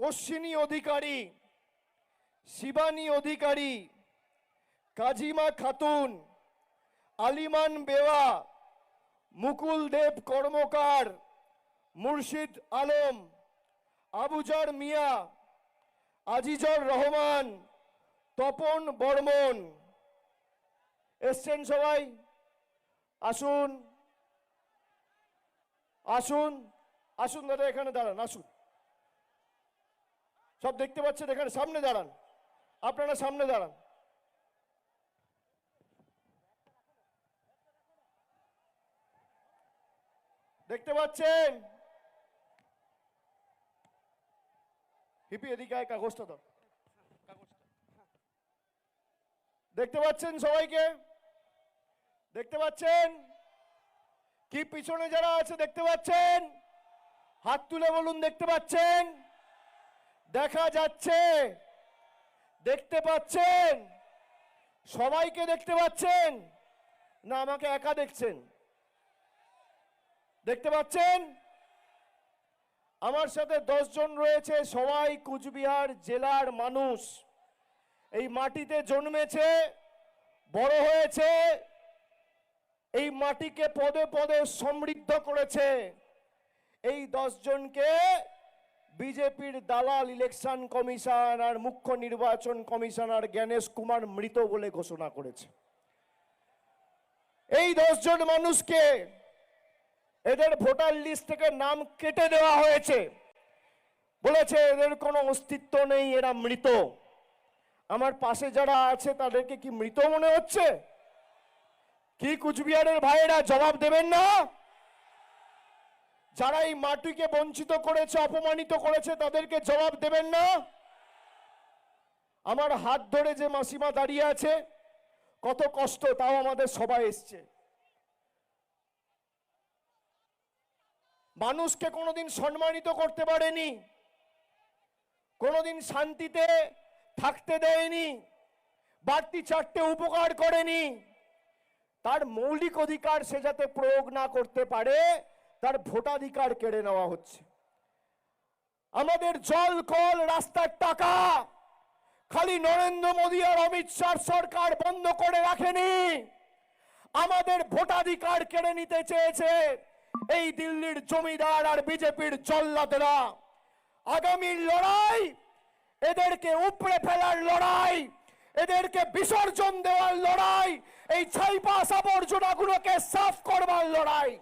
অশ্বিনী অধিকারী, শিবানী অধিকারী, কাজিমা খাতুন, আলিমান বেওয়া, মুকুল দেব কর্মকার, মুর্শিদ আলম, আবুজার মিয়া, আজিজর রহমান, তপন বর্মন। এসছেন সবাই? আসুন আসুন আসুন দাদা, এখানে দাঁড়ান, আসুন। সব দেখতে পাচ্ছেন, এখানে সামনে দাঁড়ান, আপনারা সামনে দাঁড়ান। দেখতে পাচ্ছেন? হিপি এদিকে আয়, কাগজটা দাও। দেখতে পাচ্ছেন সবাইকে? দেখতে পাচ্ছেন কি? পিছনে যারা আছে দেখতে পাচ্ছেন? হাত তুলে বলুন দেখতে পাচ্ছেন? দেখা যাচ্ছে? দেখতে পাচ্ছেন? সবাইকে দেখতে পাচ্ছেন না আমাকে একা দেখছেন? দেখতে পাচ্ছেন? আমার সাথে 10 জন রয়েছে, সবাই কুচবিহার জেলার মানুষ। এই মাটিতে জন্মেছে, বড় হয়েছে, এই মাটিকে পদে পদে সমৃদ্ধ করেছে। এই 10 জনকে বিজেপির দালাল ইলেকশন কমিশন আর মুখ্য নির্বাচন কমিশনার জ্ঞানেশ কুমার মৃত বলে ঘোষণা করেছে। এই 10 জন মানুষকে এদের ভোটার লিস্ট থেকে নাম কেটে দেওয়া হয়েছে, বলেছে এদের কোনো অস্তিত্ব নেই, এরা মৃত। আমার পাশে যারা আছে তাদেরকে কি মৃত মনে হচ্ছে? কি কুচবিহারের ভাইয়েরা জবাব দেবেন না? যারা এই মাটিকে বঞ্চিত করেছে, অপমানিত করেছে, তাদেরকে জবাব দেবেন না? আমার হাত ধরে যে মাসিমা দাঁড়িয়ে আছে, কত কষ্ট, তাও আমাদের সবাই এসছে। মানুষকে কোনোদিন সম্মানিত করতে পারেনি, কোনোদিন শান্তিতে থাকতে দেয়নি, বাড়তি 4টে উপকার করেনি। তার মৌলিক অধিকার সে যাতে প্রয়োগ না করতে পারে, তার ভোটাধিকার কেড়ে নেওয়া হচ্ছে। আমাদের জল, কল, রাস্তার টাকা খালি নরেন্দ্র মোদী আর অমিত শাহ সরকার বন্ধ করে রাখেনি, আমাদের ভোটাধিকার কেড়ে নিতে চেয়েছে এই দিল্লির জমিদার আর বিজেপির জল্লাদেরা। আগামী লড়াই এদেরকে উপড়ে ফেলার লড়াই, এদেরকে বিসর্জন দেওয়ার লড়াই, এই ছাইপাস আবর্জনাগুলোকে সাফ করবার লড়াই।